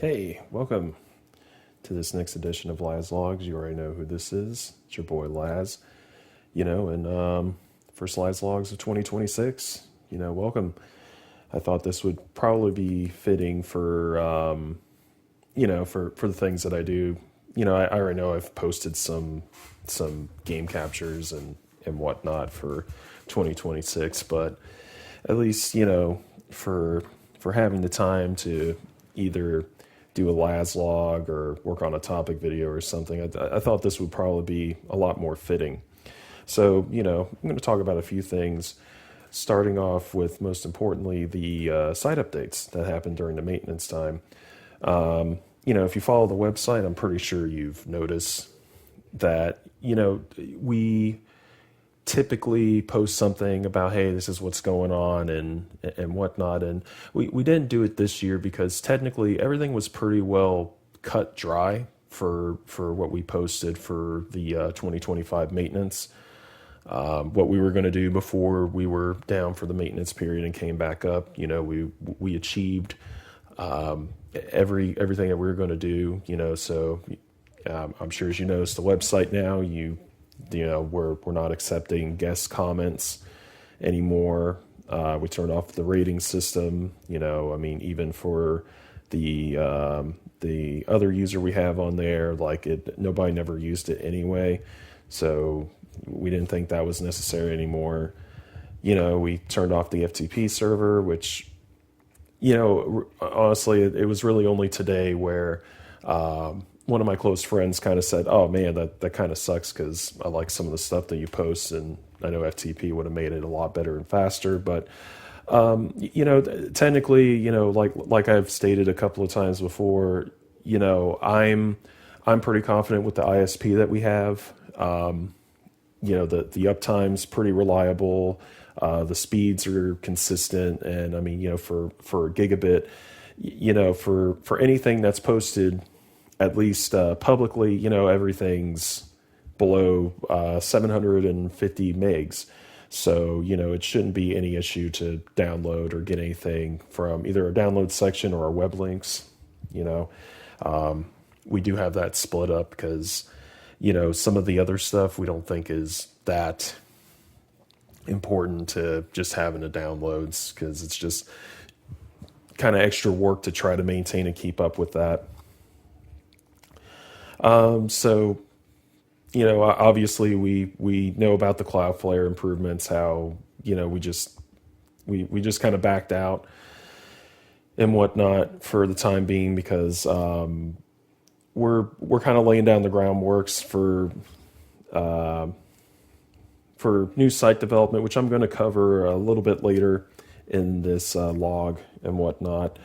Hey, welcome to this next edition of Lazz Logs. You already know who this is. It's your boy Lazz. And first Lazz Logs of 2026. Welcome. I thought this would probably be fitting for for the things that I do. I already know I've posted some game captures and whatnot for 2026, but at least for having the time to either do a Lazz log or work on a topic video or something, I thought this would probably be a lot more fitting. So, I'm going to talk about a few things, starting off with, most importantly, the site updates that happened during the maintenance time. If you follow the website, I'm pretty sure you've noticed that, we typically post something about, hey, this is what's going on and whatnot. And we didn't do it this year because technically everything was pretty well cut dry for what we posted for the 2025 maintenance. What we were going to do before we were down for the maintenance period and came back up, we achieved everything that we were going to do, so I'm sure as you notice the website now, we're not accepting guest comments anymore. We turned off the rating system. Even for the other user we have on there, nobody never used it anyway, so we didn't think that was necessary anymore. We turned off the FTP server, which honestly, it was really only today where one of my close friends kind of said, "Oh man, that kind of sucks because I like some of the stuff that you post, and I know FTP would have made it a lot better and faster." But technically, like I've stated a couple of times before, I'm pretty confident with the ISP that we have. The uptime's pretty reliable. The speeds are consistent, and for a gigabit, for anything that's posted, at least publicly, everything's below 750 megs. So, it shouldn't be any issue to download or get anything from either a download section or our web links. We do have that split up because, some of the other stuff we don't think is that important to just having the downloads because it's just kind of extra work to try to maintain and keep up with that. Obviously we know about the Cloudflare improvements, how, we just kind of backed out and whatnot for the time being because, we're kind of laying down the groundworks for new site development, which I'm going to cover a little bit later in this log and whatnot.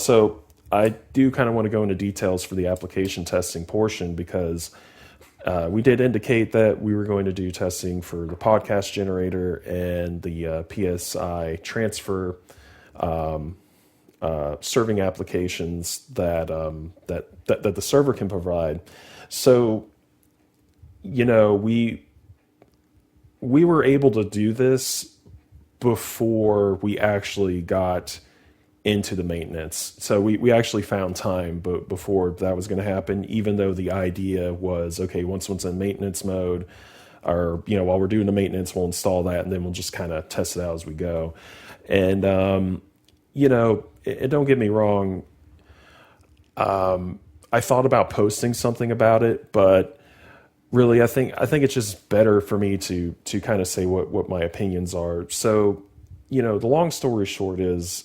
So I do kind of want to go into details for the application testing portion because we did indicate that we were going to do testing for the podcast generator and the PSI transfer serving applications that the server can provide. So, we were able to do this before we actually got into the maintenance. So we actually found time before that was going to happen, even though the idea was, okay, once one's in maintenance mode, or, while we're doing the maintenance, we'll install that and then we'll just kind of test it out as we go. And, don't get me wrong. I thought about posting something about it, but really, I think it's just better for me to kind of say what my opinions are. So, the long story short is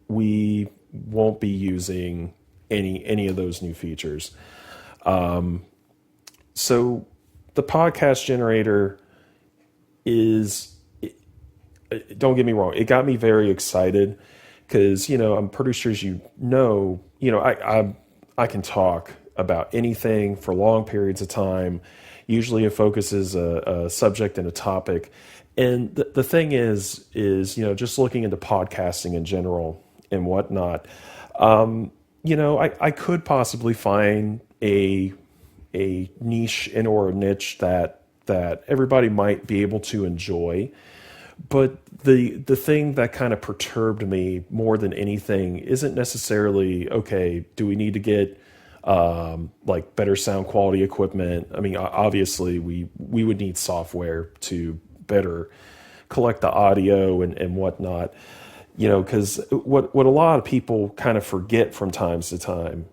we won't be using any of those new features. So the podcast generator don't get me wrong, it got me very excited because, I'm pretty sure as I can talk about anything for long periods of time. Usually it focuses a subject and a topic. And the thing is, just looking into podcasting in general and whatnot, I could possibly find a niche or a niche that everybody might be able to enjoy. But the thing that kind of perturbed me more than anything isn't necessarily, okay, do we need to get like better sound quality equipment? I mean, obviously we would need software to better collect the audio and whatnot, because what a lot of people kind of forget from times to time,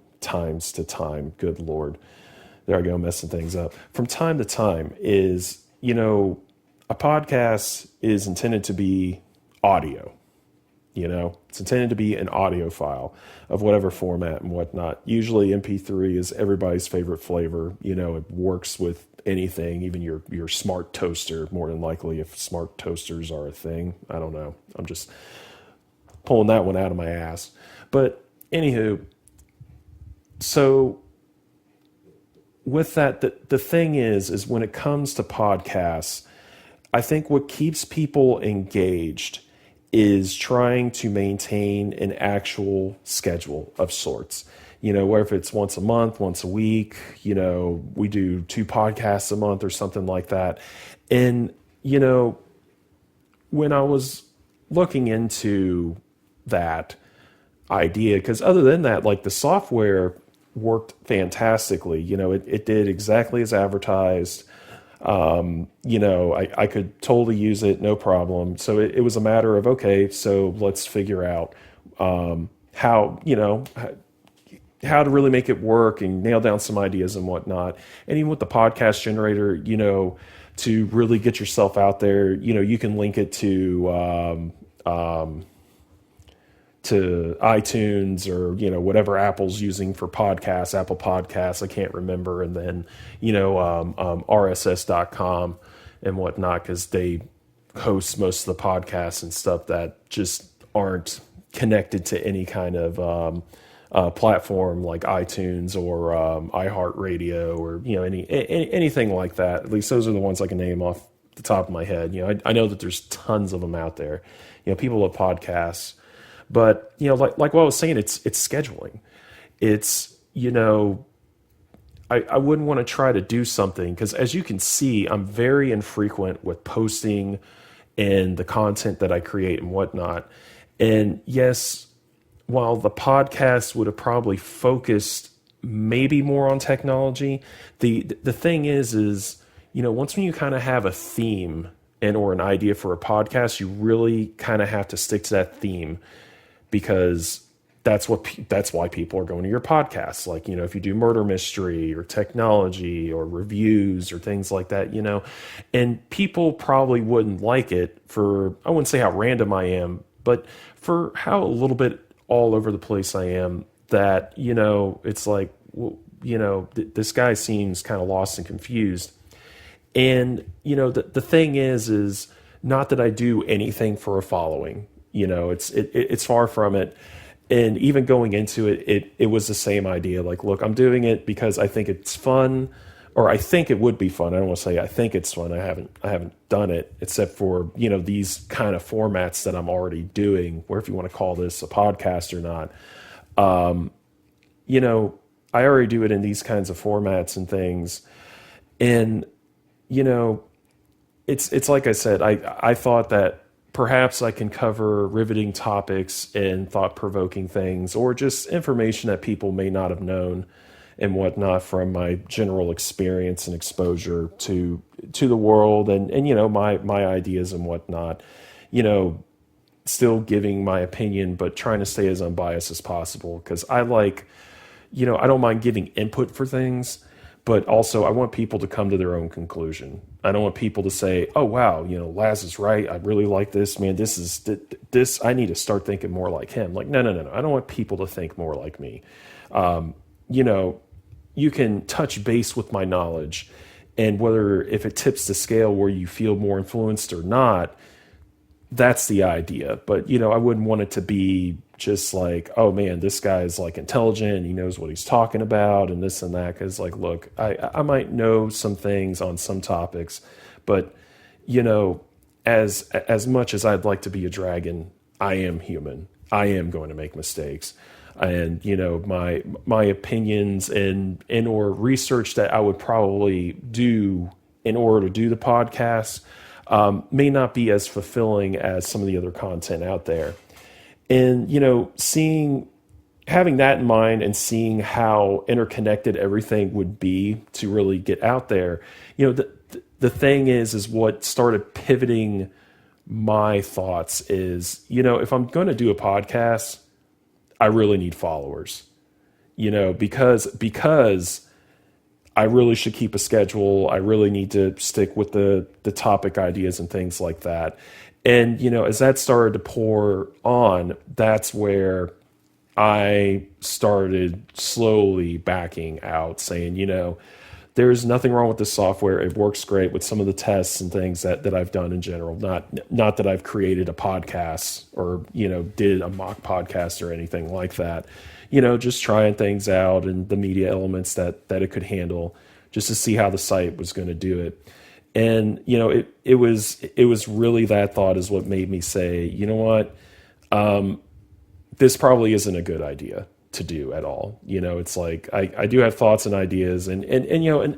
good Lord, there I go, messing things up. From time to time is, a podcast is intended to be audio. It's intended to be an audio file of whatever format and whatnot. Usually MP3 is everybody's favorite flavor. It works with anything, even your smart toaster, more than likely, if smart toasters are a thing. I don't know. I'm just pulling that one out of my ass. But anywho, so with that, the thing is when it comes to podcasts, I think what keeps people engaged is trying to maintain an actual schedule of sorts. Where if it's once a month, once a week, we do 2 podcasts a month or something like that. And, when I was looking into that idea, because other than that, like the software worked fantastically. It did exactly as advertised. I could totally use it, no problem. So it was a matter of, okay, so let's figure out how to really make it work and nail down some ideas and whatnot. And even with the podcast generator, to really get yourself out there, you can link it to iTunes or, whatever Apple's using for podcasts, Apple Podcasts, I can't remember. And then, RSS.com and whatnot, because they host most of the podcasts and stuff that just aren't connected to any kind of platform like iTunes or iHeartRadio or, anything like that. At least those are the ones I can name off the top of my head. I know that there's tons of them out there. People love podcasts. But, like what I was saying, it's scheduling. It's, I wouldn't want to try to do something because, as you can see, I'm very infrequent with posting and the content that I create and whatnot. And yes, while the podcast would have probably focused maybe more on technology, the thing is, once when you kind of have a theme or an idea for a podcast, you really kind of have to stick to that theme. Because that's why people are going to your podcasts. Like, if you do murder mystery or technology or reviews or things like that, and people probably wouldn't like it for, I wouldn't say how random I am, but for how a little bit all over the place I am, that, it's like, well, this guy seems kind of lost and confused. And, the thing is not that I do anything for a following. It's far from it. And even going into it was the same idea. Like, look, I'm doing it because I think it's fun, or I think it would be fun. I don't want to say I think it's fun. I haven't done it except for, these kind of formats that I'm already doing, where if you want to call this a podcast or not, I already do it in these kinds of formats and things. And, it's like I said, I thought that perhaps I can cover riveting topics and thought-provoking things, or just information that people may not have known and whatnot from my general experience and exposure to the world and my ideas and whatnot. Still giving my opinion, but trying to stay as unbiased as possible, because I like, I don't mind giving input for things, but also I want people to come to their own conclusion. I don't want people to say, oh, wow, Lazz is right. I really like this, man. This, I need to start thinking more like him. Like, no. I don't want people to think more like me. You can touch base with my knowledge, and if it tips the scale where you feel more influenced or not, that's the idea. But, I wouldn't want it to be just like, oh man, this guy's like intelligent and he knows what he's talking about and this and that. Cause like, look, I might know some things on some topics, but as much as I'd like to be a dragon, I am human. I am going to make mistakes. And, my opinions and or research that I would probably do in order to do the podcast, may not be as fulfilling as some of the other content out there. And, having that in mind and seeing how interconnected everything would be to really get out there, the thing is what started pivoting my thoughts is, if I'm going to do a podcast, I really need followers, because I really should keep a schedule. I really need to stick with the topic ideas and things like that. And, as that started to pour on, that's where I started slowly backing out, saying, there's nothing wrong with this software. It works great with some of the tests and things that I've done in general. Not that I've created a podcast or, did a mock podcast or anything like that. Just trying things out and the media elements that it could handle, just to see how the site was going to do it. And, it was really that thought is what made me say, you know what, this probably isn't a good idea to do at all. It's like, I do have thoughts and ideas and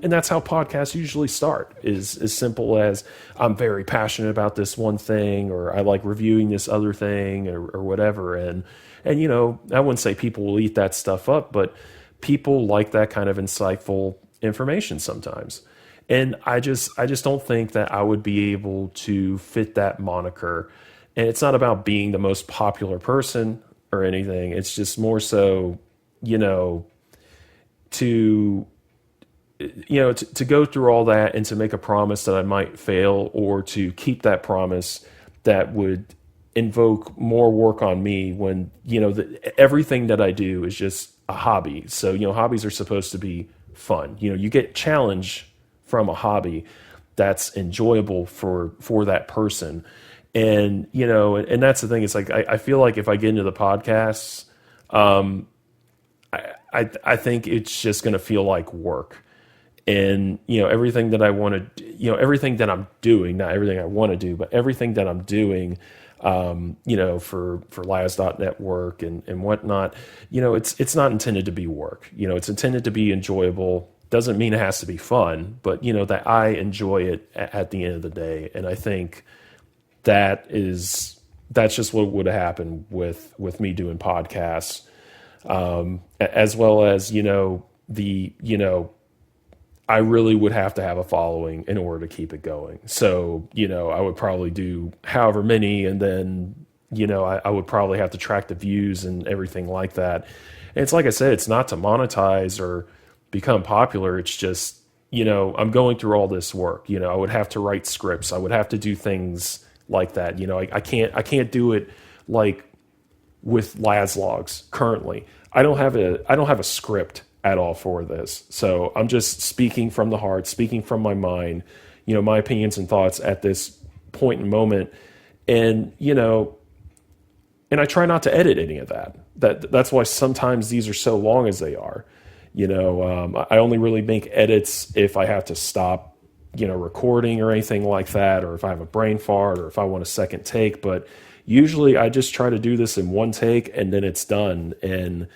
that's how podcasts usually start, is as simple as I'm very passionate about this one thing, or I like reviewing this other thing or whatever. And I wouldn't say people will eat that stuff up, but people like that kind of insightful information sometimes. And I just don't think that I would be able to fit that moniker. And it's not about being the most popular person or anything. It's just more so, to go through all that and to make a promise that I might fail, or to keep that promise that would invoke more work on me when, everything that I do is just a hobby. So, hobbies are supposed to be fun. You get challenge from a hobby that's enjoyable for that person. And, and that's the thing. It's like, I feel like if I get into the podcasts, I think it's just going to feel like work. And, everything that I want to, everything that I'm doing, not everything I want to do, but everything that I'm doing, for Lazz.network and whatnot, it's not intended to be work. It's intended to be enjoyable. Doesn't mean it has to be fun, but, that I enjoy it at the end of the day. And I think that's just what would have happened with me doing podcasts, as well as, I really would have to have a following in order to keep it going. So, I would probably do however many, and then, I would probably have to track the views and everything like that. And it's like I said, it's not to monetize or become popular. It's just, I'm going through all this work. I would have to write scripts. I would have to do things like that. I can't do it like with Lazz Logs currently. I don't have a script at all for this. So I'm just speaking from the heart, speaking from my mind, my opinions and thoughts at this point and moment. And, and I try not to edit any of that. That's why sometimes these are so long as they are. I only really make edits if I have to stop, recording or anything like that, or if I have a brain fart, or if I want a second take. But usually I just try to do this in one take and then it's done. And,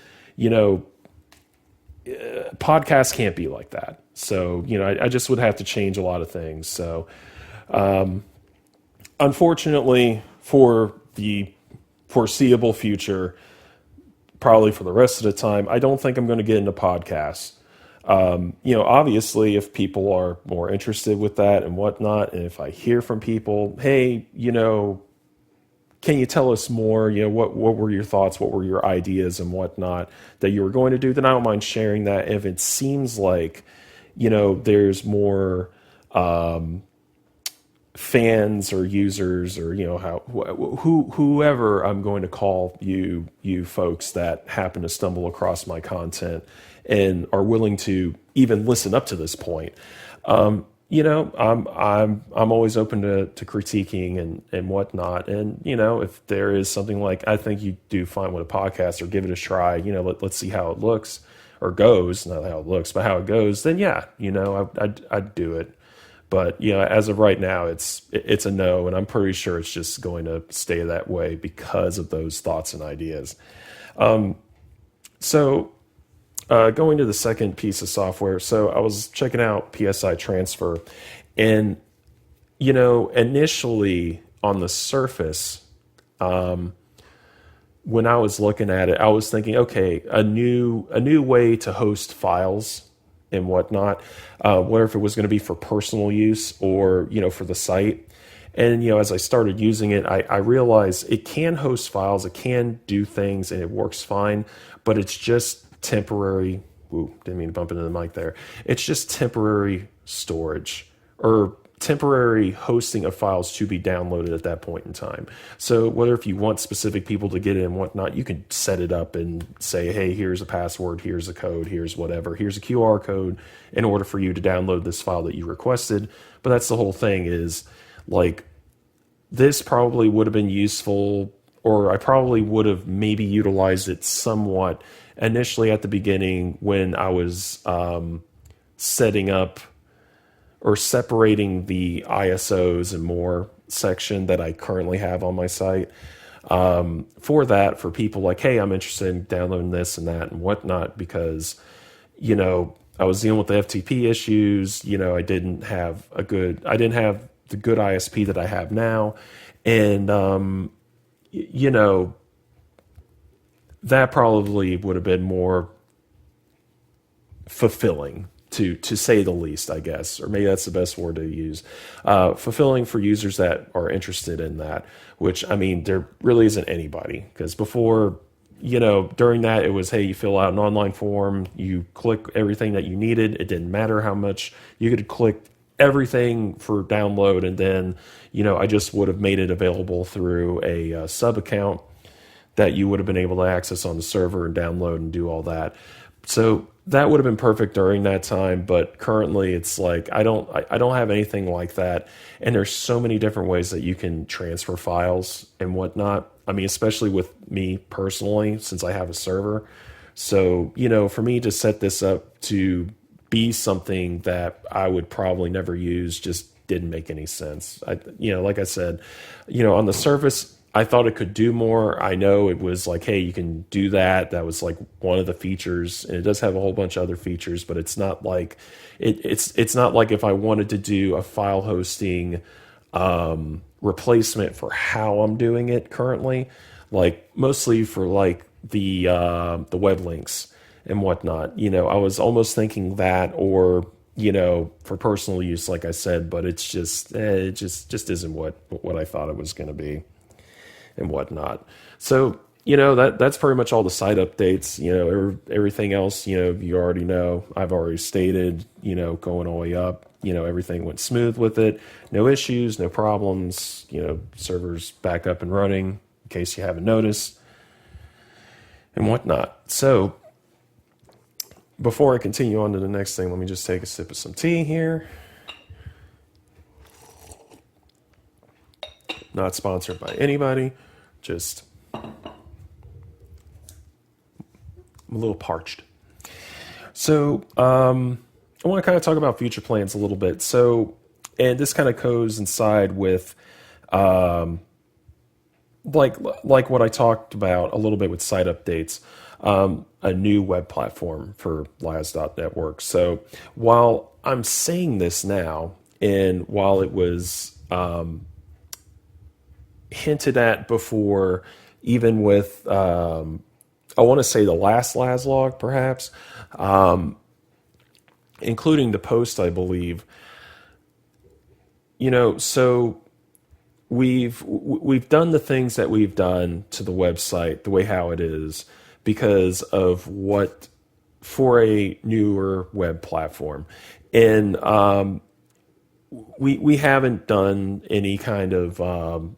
podcasts can't be like that. So, I just would have to change a lot of things. So, unfortunately, for the foreseeable future, probably for the rest of the time, I don't think I'm going to get into podcasts. Obviously, if people are more interested with that and whatnot, and if I hear from people, hey, can you tell us more? What were your thoughts? What were your ideas and whatnot that you were going to do? Then I don't mind sharing that. If it seems like, there's more fans or users or, whoever I'm going to call you folks that happen to stumble across my content and are willing to even listen up to this point. I'm always open to critiquing and whatnot. And, if there is something like, I think you do fine with a podcast, or give it a try, let's see how it looks or goes, not how it looks, but how it goes, then yeah, I'd do it. But, as of right now, it's a no. And I'm pretty sure it's just going to stay that way because of those thoughts and ideas. Going to the second piece of software. So I was checking out PSI Transfer, and initially on the surface, when I was looking at it, I was thinking, okay, a new way to host files and whatnot. Whether if it was going to be for personal use or for the site. And as I started using it, I realized it can host files, it can do things, and it works fine. But it's just temporary. Ooh, didn't mean to bump into the mic there. It's just temporary storage or temporary hosting of files to be downloaded at that point in time. So whether if you want specific people to get it and whatnot, you can set it up and say, hey, here's a password, here's a code, here's whatever, here's a QR code in order for you to download this file that you requested. But that's the whole thing is like this probably would have been useful, or I probably would have maybe utilized it somewhat initially at the beginning when I was setting up or separating the ISOs and more section that I currently have on my site. For people like, hey, I'm interested in downloading this and that and whatnot, because, I was dealing with the FTP issues. I didn't have the good ISP that I have now. And, that probably would have been more fulfilling to say the least, I guess, or maybe that's the best word to use. Fulfilling for users that are interested in that, which, I mean, there really isn't anybody, because before, during that, it was, hey, you fill out an online form, you click everything that you needed. It didn't matter how much. You could click everything for download, and then, I just would have made it available through a sub account that you would have been able to access on the server and download and do all that. So that would have been perfect during that time, but currently it's like I don't have anything like that. And there's so many different ways that you can transfer files and whatnot. I mean, especially with me personally, since I have a server. So, for me to set this up to be something that I would probably never use just didn't make any sense. Like I said, on the surface, I thought it could do more. I know it was like, hey, you can do that. That was like one of the features, and it does have a whole bunch of other features, but it's not like it's not like if I wanted to do a file hosting replacement for how I'm doing it currently, like mostly for like the web links and whatnot. I was almost thinking that, or for personal use, like I said, but it's just it just isn't what I thought it was going to be and whatnot. So, that's pretty much all the site updates. Everything else, you already know. I've already stated, going all the way up, everything went smooth with it. No issues, no problems, servers back up and running, in case you haven't noticed, and whatnot. So, before I continue on to the next thing, let me just take a sip of some tea here. Not sponsored by anybody. Just, I'm a little parched. So, I want to kind of talk about future plans a little bit. So, and this kind of goes inside with, like what I talked about a little bit with site updates, a new web platform for Lazz.network. So, while I'm saying this now, and while it was hinted at before, even with I want to say the last Lazz log, perhaps, including the post, I believe. So we've done the things that we've done to the website the way how it is because of what for a newer web platform, and we haven't done any kind of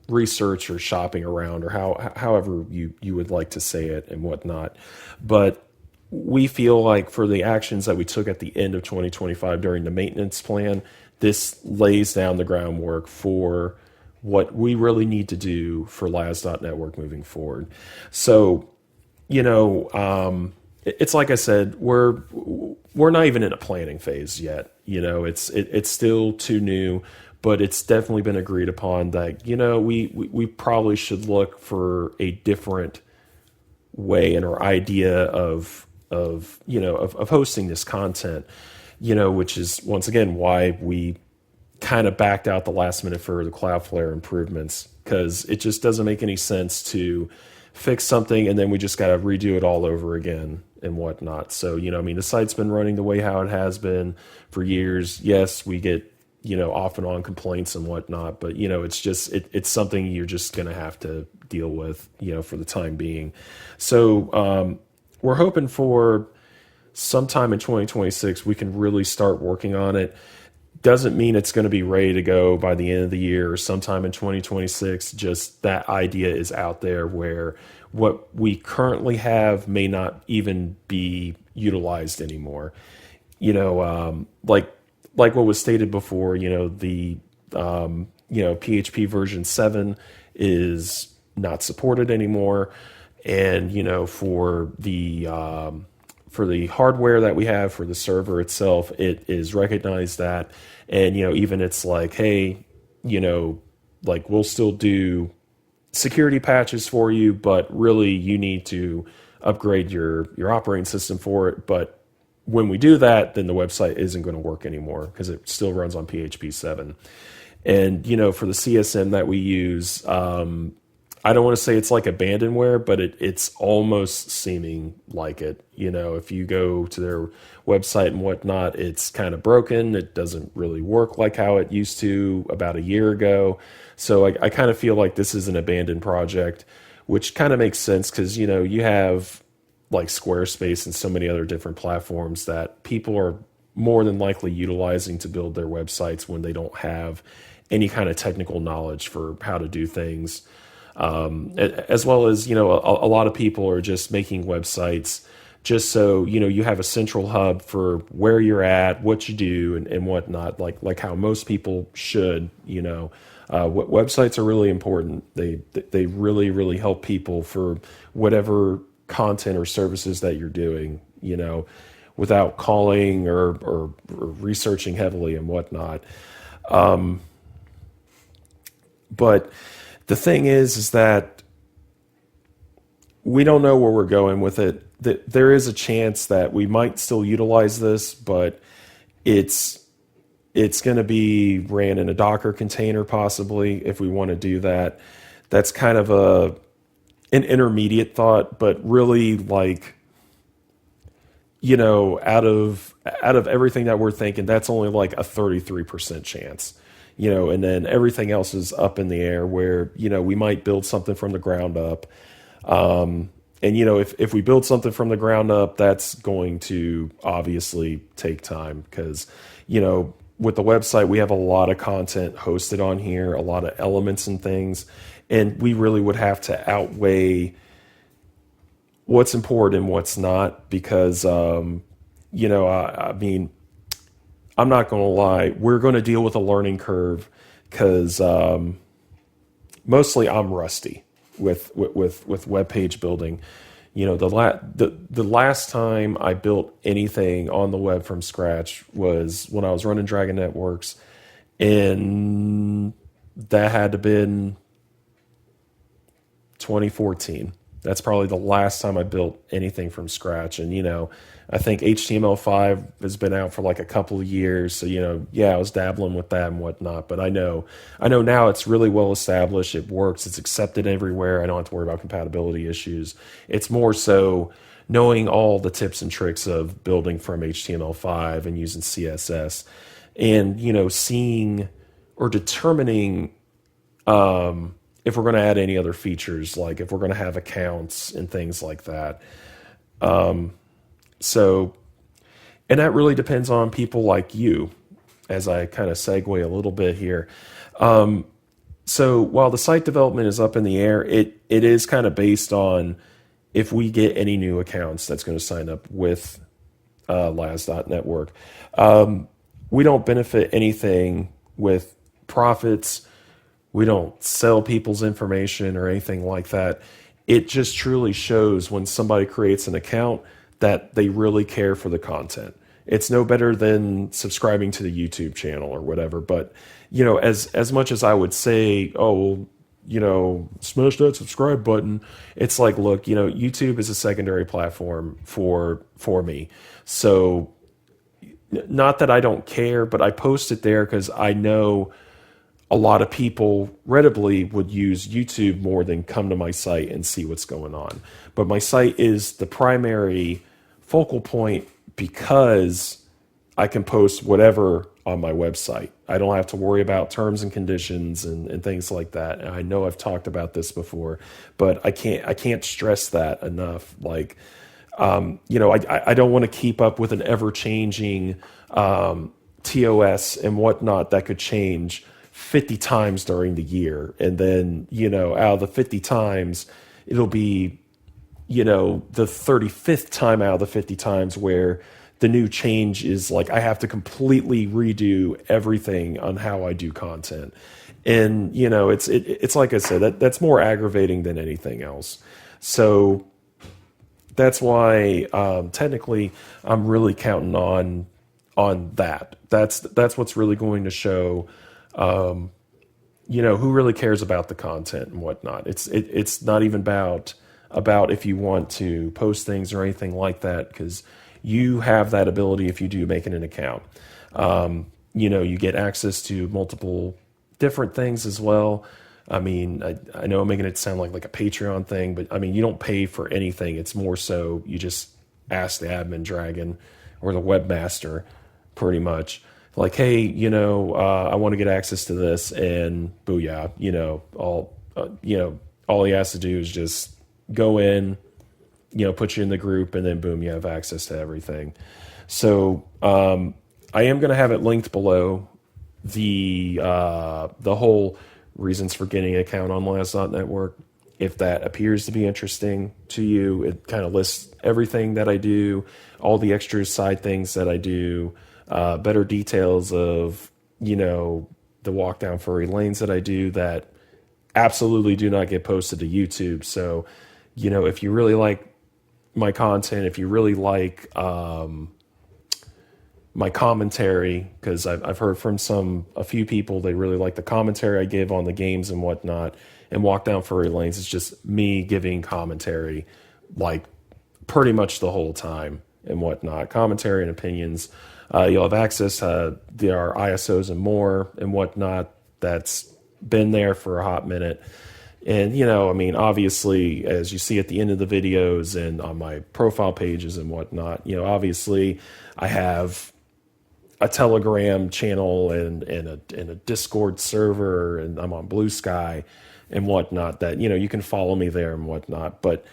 research or shopping around, or however you would like to say it and whatnot. But we feel like for the actions that we took at the end of 2025 during the maintenance plan, this lays down the groundwork for what we really need to do for Lazz.network moving forward. So, it's like I said, we're not even in a planning phase yet. It's still too new, but it's definitely been agreed upon that, we probably should look for a different way and our idea of hosting this content, which is once again why we kind of backed out the last minute for the Cloudflare improvements, because it just doesn't make any sense to fix something and then we just got to redo it all over again and whatnot. So, I mean, the site's been running the way how it has been for years. Yes, we get, off and on complaints and whatnot, but, it's just, it's something you're just going to have to deal with, for the time being. So we're hoping for sometime in 2026, we can really start working on it. Doesn't mean it's going to be ready to go by the end of the year or sometime in 2026. Just that idea is out there where what we currently have may not even be utilized anymore. Like what was stated before, the PHP version 7 is not supported anymore. And, for the hardware that we have for the server itself, it is recognized that. And, even it's like, hey, we'll still do security patches for you, but really you need to upgrade your operating system for it. But when we do that, then the website isn't going to work anymore because it still runs on PHP 7. And, for the CSM that we use, I don't want to say it's like abandonware, but it's almost seeming like it. If you go to their website and whatnot, it's kind of broken. It doesn't really work like how it used to about a year ago. So I kind of feel like this is an abandoned project, which kind of makes sense because, you have like Squarespace and so many other different platforms that people are more than likely utilizing to build their websites when they don't have any kind of technical knowledge for how to do things. As well as, a lot of people are just making websites just so, you have a central hub for where you're at, what you do and whatnot, like how most people should, websites are really important. They really, really help people for whatever content or services that you're doing, without calling or researching heavily and whatnot. But the thing is that we don't know where we're going with it. There is a chance that we might still utilize this, but it's going to be ran in a Docker container possibly if we want to do that. That's kind of an intermediate thought, but really out of everything that we're thinking, that's only like a 33% chance. And then everything else is up in the air where, we might build something from the ground up. And, if we build something from the ground up, that's going to obviously take time because, with the website, we have a lot of content hosted on here, a lot of elements and things, and we really would have to outweigh what's important and what's not because, I mean, I'm not going to lie, we're going to deal with a learning curve because mostly I'm rusty with web page building. The last time I built anything on the web from scratch was when I was running Dragon Networks, and that had to been 2014. That's probably the last time I built anything from scratch. And, I think HTML5 has been out for like a couple of years. So, I was dabbling with that and whatnot. But I know now it's really well established. It works. It's accepted everywhere. I don't have to worry about compatibility issues. It's more so knowing all the tips and tricks of building from HTML5 and using CSS and, seeing or determining if we're going to add any other features, like if we're going to have accounts and things like that. So, and that really depends on people like you, as I kind of segue a little bit here. So while the site development is up in the air, it is kind of based on if we get any new accounts that's going to sign up with Lazz.network. We don't benefit anything with profits. We don't sell people's information or anything like that. It just truly shows when somebody creates an account that they really care for the content. It's no better than subscribing to the YouTube channel or whatever. But, as much as I would say, oh, well, smash that subscribe button. It's like, look, YouTube is a secondary platform for me. So not that I don't care, but I post it there because I know a lot of people readily would use YouTube more than come to my site and see what's going on. But my site is the primary focal point because I can post whatever on my website. I don't have to worry about terms and conditions and things like that. And I know I've talked about this before, but I can't stress that enough. Like, I don't want to keep up with an ever changing TOS and whatnot that could change 50 times during the year. And then, out of the 50 times, it'll be, the 35th time out of the 50 times where the new change is like I have to completely redo everything on how I do content. And, it's like I said, that's more aggravating than anything else. So that's why technically I'm really counting on that. That's what's really going to show who really cares about the content and whatnot. It's not even about if you want to post things or anything like that, because you have that ability if you do make it an account. You get access to multiple different things as well. I mean, I know I'm making it sound like a Patreon thing, but I mean, you don't pay for anything. It's more so you just ask the admin dragon or the webmaster pretty much. Like, hey, I want to get access to this, and booyah, all he has to do is just go in, put you in the group, and then boom, you have access to everything. So I am going to have it linked below the whole reasons for getting an account on Lazz.network. If that appears to be interesting to you, it kind of lists everything that I do, all the extra side things that I do, better details of, the walk down furry lanes that I do that absolutely do not get posted to YouTube. So, if you really like my content, if you really like my commentary, because I've heard from a few people, they really like the commentary I give on the games and whatnot, and Walk Down Furry Lanes is just me giving commentary like pretty much the whole time and whatnot, commentary and opinions. You'll have access to our ISOs and more and whatnot. That's been there for a hot minute. And, obviously, as you see at the end of the videos and on my profile pages and whatnot, obviously I have a Telegram channel and a Discord server, and I'm on Blue Sky and whatnot that, you can follow me there and whatnot. But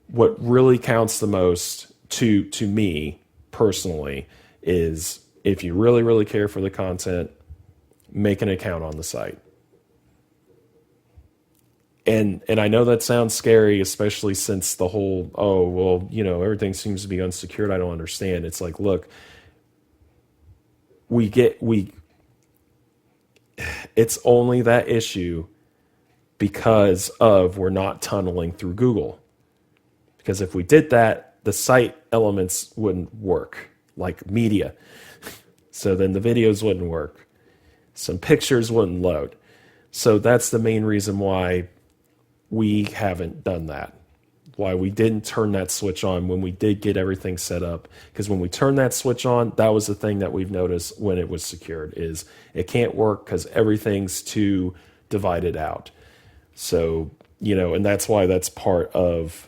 what really counts the most to me personally is if you really, really care for the content, make an account on the site. And I know that sounds scary, especially since the whole, everything seems to be unsecured. I don't understand. It's like, look, it's only that issue because we're not tunneling through Google. Because if we did that, the site elements wouldn't work, like media. So then the videos wouldn't work. Some pictures wouldn't load. So that's the main reason why we haven't done that. Why we didn't turn that switch on when we did get everything set up. Because when we turned that switch on, that was the thing that we've noticed when it was secured, is it can't work because everything's too divided out. So, and that's why that's part of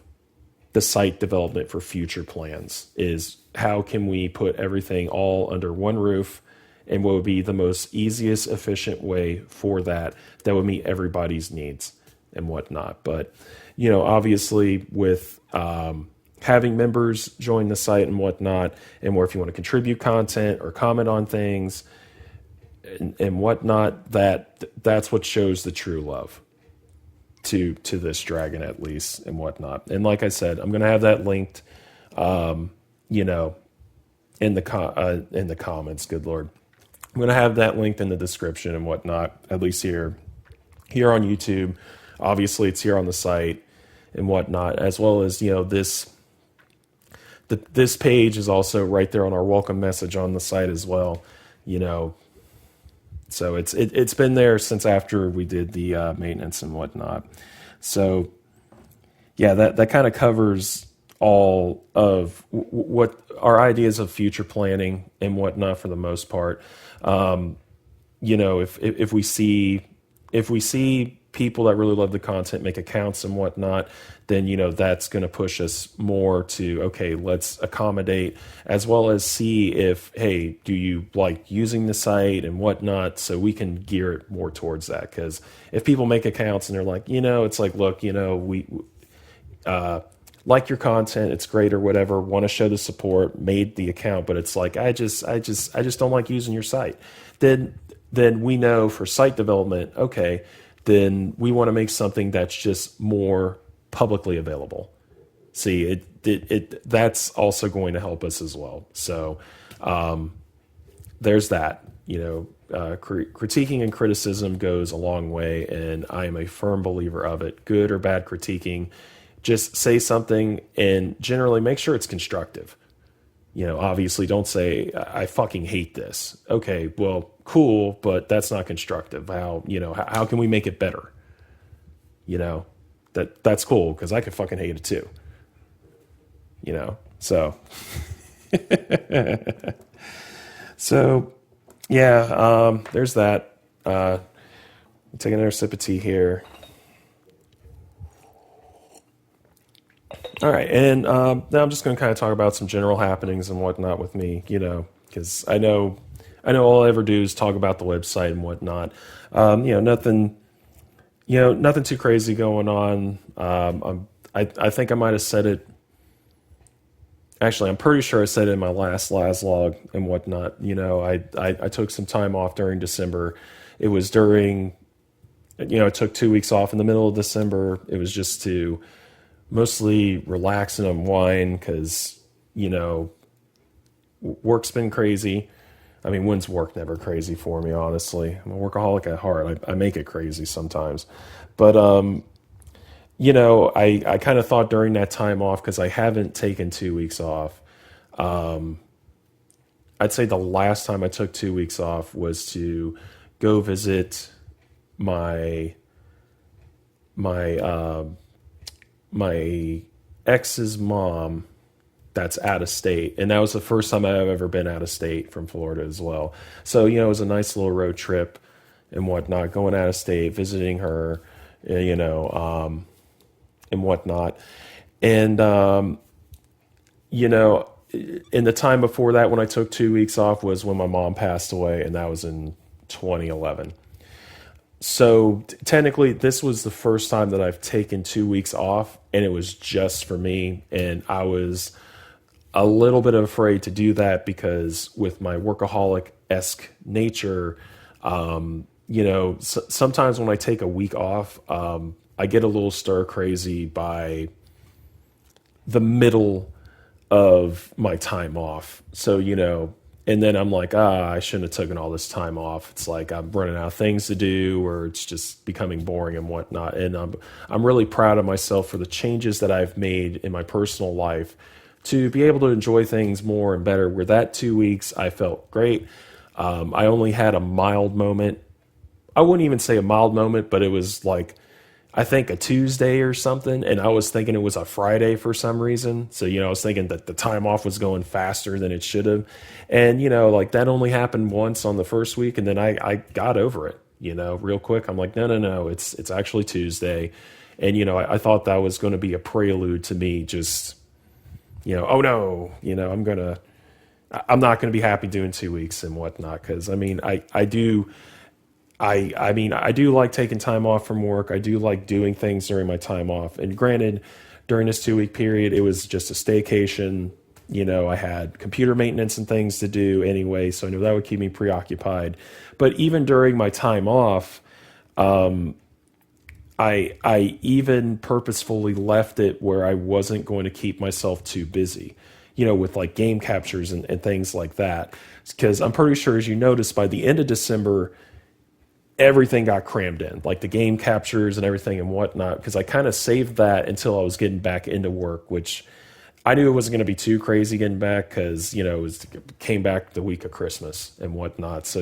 the site development for future plans, is how can we put everything all under one roof, and what would be the most easiest, efficient way for that would meet everybody's needs and whatnot. But, obviously with having members join the site and whatnot, and or if you want to contribute content or comment on things and whatnot, that's what shows the true love to this dragon, at least, and whatnot. And like I said, I'm going to have that linked, in the comments. Good Lord. I'm going to have that linked in the description and whatnot, at least here on YouTube. Obviously, it's here on the site and whatnot, as well as, this page is also right there on our welcome message on the site as well, So it's been there since after we did the maintenance and whatnot. So, yeah, that kind of covers all of what our ideas of future planning and whatnot for the most part. If we see people that really love the content make accounts and whatnot, then that's going to push us more to, okay, let's accommodate, as well as see if, hey, do you like using the site and whatnot, so we can gear it more towards that. Because if people make accounts and they're like, it's like, look, we like your content, it's great or whatever, want to show the support, made the account, but it's like, I just don't like using your site. Then we know for site development, okay, then we want to make something that's just more publicly available. See, that's also going to help us as well. So there's that. Critiquing and criticism goes a long way, and I am a firm believer of it. Good or bad critiquing, just say something, and generally make sure it's constructive. Obviously don't say, I fucking hate this. Okay, well, cool, but that's not constructive. How can we make it better? That's cool, because I could fucking hate it too. So, so yeah, there's that. Take another sip of tea here. All right, and now I'm just going to kind of talk about some general happenings and whatnot with me, because I know all I ever do is talk about the website and whatnot. Nothing, nothing too crazy going on. I think I might have said it. Actually, I'm pretty sure I said it in my last Lazz Log and whatnot. I took some time off during December. It was during, I took 2 weeks off in the middle of December. It was just to mostly relax and unwind, because, work's been crazy. I mean, when's work never crazy for me, honestly? I'm a workaholic at heart. I make it crazy sometimes. But, I kind of thought during that time off, because I haven't taken 2 weeks off. I'd say the last time I took 2 weeks off was to go visit my ex's mom that's out of state. And that was the first time I've ever been out of state from Florida as well. So, it was a nice little road trip and whatnot, going out of state, visiting her, and whatnot. And, in the time before that, when I took 2 weeks off, was when my mom passed away, and that was in 2011. So technically, this was the first time that I've taken 2 weeks off, and it was just for me. And I was a little bit afraid to do that, because with my workaholic-esque nature, sometimes when I take a week off, I get a little stir crazy by the middle of my time off. So, and then I'm like, I shouldn't have taken all this time off. It's like I'm running out of things to do, or it's just becoming boring and whatnot. And I'm really proud of myself for the changes that I've made in my personal life to be able to enjoy things more and better. Where that 2 weeks, I felt great. I only had a mild moment. I wouldn't even say a mild moment, but it was like, I think a Tuesday or something, and I was thinking it was a Friday for some reason. So, I was thinking that the time off was going faster than it should have. And, like that only happened once on the first week, and then I got over it, real quick. I'm like, no, it's actually Tuesday. And, I thought that was going to be a prelude to me just, oh no, I'm not going to be happy doing 2 weeks and whatnot. Cause I mean, I do like taking time off from work. I do like doing things during my time off. And granted, during this 2 week period, it was just a staycation. I had computer maintenance and things to do anyway, so I knew that would keep me preoccupied. But even during my time off, I even purposefully left it where I wasn't going to keep myself too busy, with like game captures and things like that. Because I'm pretty sure, as you noticed, by the end of December, everything got crammed in, like the game captures and everything and whatnot, because I kind of saved that until I was getting back into work, which I knew it wasn't going to be too crazy getting back, because, it came back the week of Christmas and whatnot. So,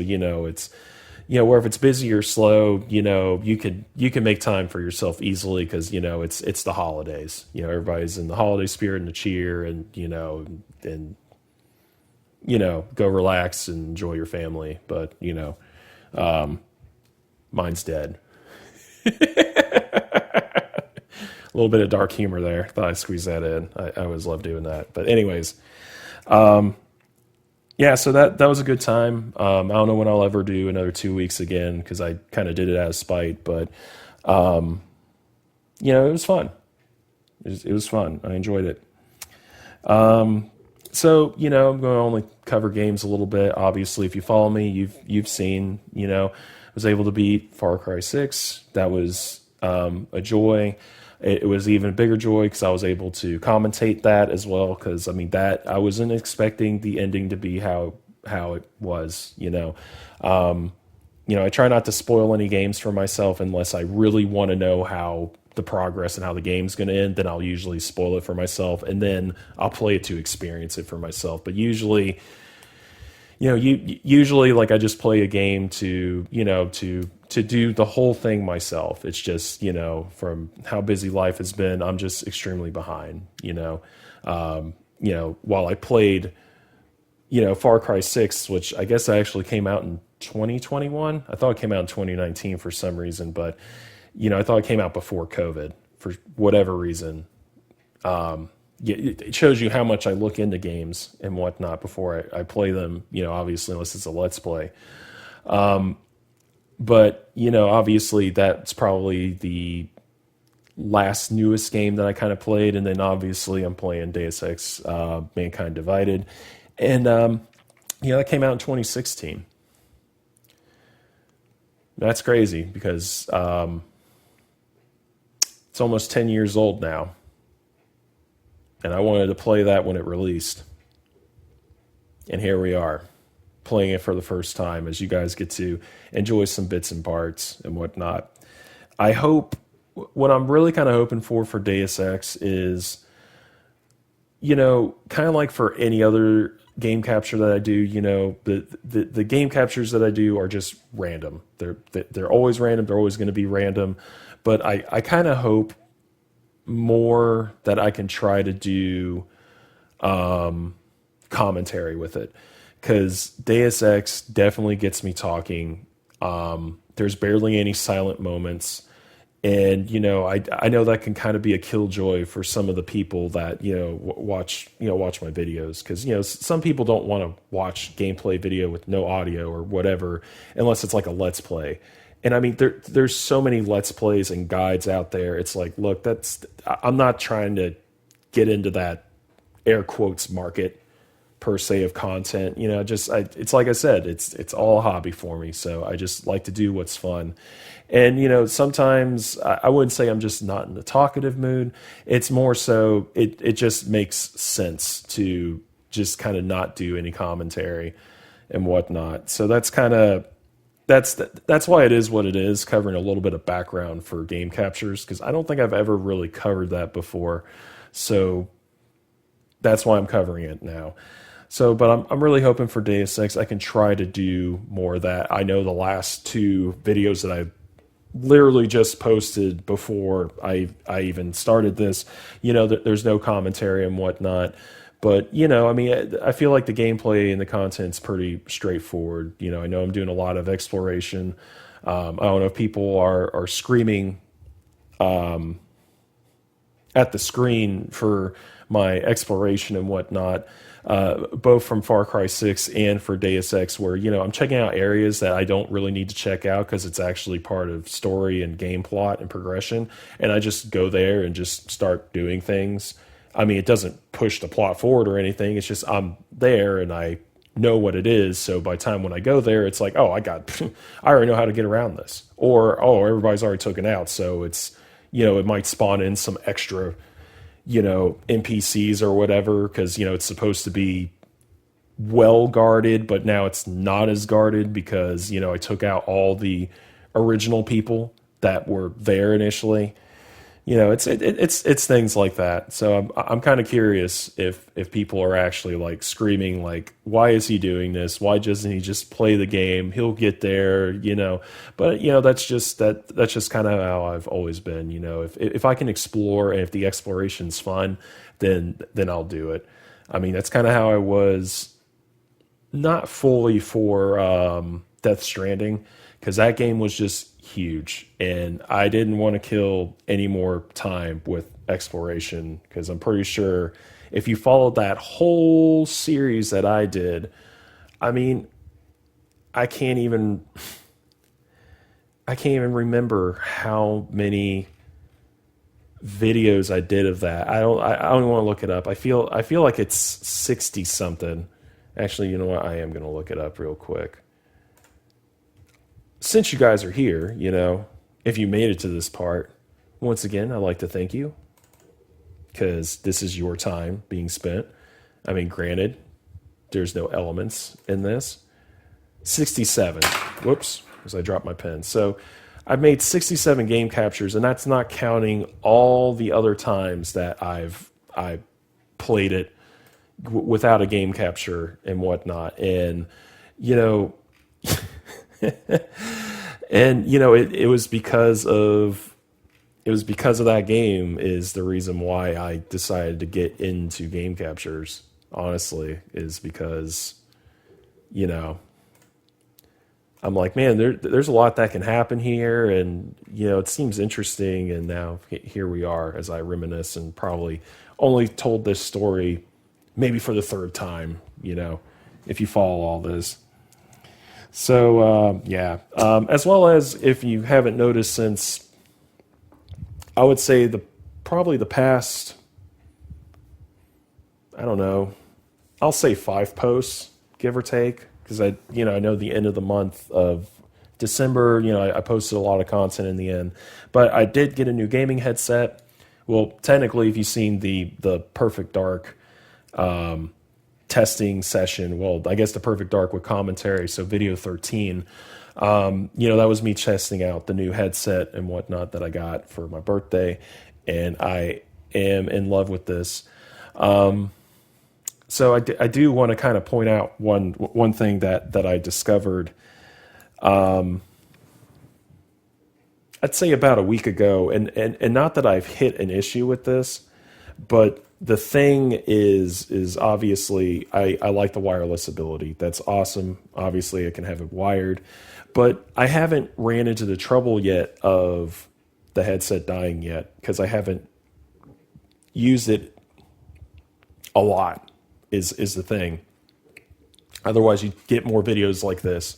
where if it's busy or slow, you can make time for yourself easily because it's the holidays. Everybody's in the holiday spirit and the cheer, and and go relax and enjoy your family. But mine's dead. A little bit of dark humor there. Thought I'd squeeze that in. I always love doing that. But anyways, yeah. So that was a good time. I don't know when I'll ever do another 2 weeks again because I kind of did it out of spite. But it was fun. It was fun. I enjoyed it. So I'm going to only cover games a little bit. Obviously, if you follow me, you've seen. I was able to beat Far Cry 6. That was a joy. It was even a bigger joy because I was able to commentate that as well. Because that I wasn't expecting the ending to be how it was. I try not to spoil any games for myself unless I really want to know how the progress and how the game's going to end. Then I'll usually spoil it for myself, and then I'll play it to experience it for myself. But usually, usually like I just play a game to do the whole thing myself. It's just, from how busy life has been, I'm just extremely behind, while I played, Far Cry 6, which I guess actually came out in 2021. I thought it came out in 2019 for some reason, but, I thought it came out before COVID for whatever reason. It shows you how much I look into games and whatnot before I play them, obviously, unless it's a Let's Play. But, obviously that's probably the last newest game that I kind of played. And then obviously I'm playing Deus Ex, Mankind Divided. And, that came out in 2016. That's crazy because it's almost 10 years old now. And I wanted to play that when it released. And here we are, playing it for the first time as you guys get to enjoy some bits and parts and whatnot. I hope, what I'm really kind of hoping for Deus Ex is, kind of like for any other game capture that I do, the game captures that I do are just random. They're always random. They're always going to be random. But I kind of hope more that I can try to do commentary with it, because Deus Ex definitely gets me talking. There's barely any silent moments, and I know that can kind of be a killjoy for some of the people that watch my videos, because some people don't want to watch gameplay video with no audio or whatever unless it's like a Let's Play. And there's so many Let's Plays and guides out there. It's like, look, I'm not trying to get into that air quotes market per se of content. It's like I said, it's all a hobby for me. So I just like to do what's fun. And, sometimes I wouldn't say I'm just not in the talkative mood. It's more so it just makes sense to just kind of not do any commentary and whatnot. So that's kind of, that's why it is what it is, covering a little bit of background for game captures, because I don't think I've ever really covered that before. So that's why I'm covering it now. So, but I'm really hoping for Deus Ex I can try to do more of that. I know the last two videos that I literally just posted before I even started this, there's no commentary and whatnot. But, I feel like the gameplay and the content's pretty straightforward. I know I'm doing a lot of exploration. I don't know if people are screaming at the screen for my exploration and whatnot, both from Far Cry 6 and for Deus Ex, where, I'm checking out areas that I don't really need to check out because it's actually part of story and game plot and progression. And I just go there and just start doing things. It doesn't push the plot forward or anything. It's just I'm there and I know what it is. So by the time when I go there, it's like, oh, I already know how to get around this. Or, oh, everybody's already taken out. So it's, it might spawn in some extra, NPCs or whatever, because, it's supposed to be well guarded, but now it's not as guarded because, I took out all the original people that were there initially. it's things like that. So I'm kind of curious if people are actually like screaming like, why is he doing this? Why doesn't he just play the game? He'll get there, But that's just kind of how I've always been. If I can explore and if the exploration's fun, then I'll do it. I mean, that's kind of how I was, not fully for Death Stranding, because that game was just huge, and I didn't want to kill any more time with exploration, because I'm pretty sure if you followed that whole series that I did, I mean, I can't even remember how many videos I did of that. I don't want to look it up. I feel like it's 60 something. Actually, you know what? I am going to look it up real quick. Since you guys are here, if you made it to this part, once again, I'd like to thank you, because this is your time being spent. I mean, granted, there's no elements in this. 67. Whoops, because I dropped my pen. So I've made 67 game captures, and that's not counting all the other times that I played it without a game capture and whatnot. And, and it was because of that game is the reason why I decided to get into game captures, honestly, is because I'm like, man, there's a lot that can happen here, and it seems interesting, and now here we are as I reminisce, and probably only told this story maybe for the third time, if you follow all this. So, as well as if you haven't noticed, since I would say probably the past, I don't know, I'll say 5 posts, give or take, because I know the end of the month of December, I posted a lot of content in the end, but I did get a new gaming headset. Well, technically, if you've seen the Perfect Dark testing session, well, I guess the Perfect Dark with commentary, so video 13, that was me testing out the new headset and whatnot that I got for my birthday, and I am in love with this. So I do want to kind of point out one thing that I discovered, I'd say about a week ago, and not that I've hit an issue with this, but the thing is obviously I like the wireless ability. That's awesome. Obviously, I can have it wired, but I haven't ran into the trouble yet of the headset dying yet, because I haven't used it a lot. Is the thing. Otherwise, you get more videos like this,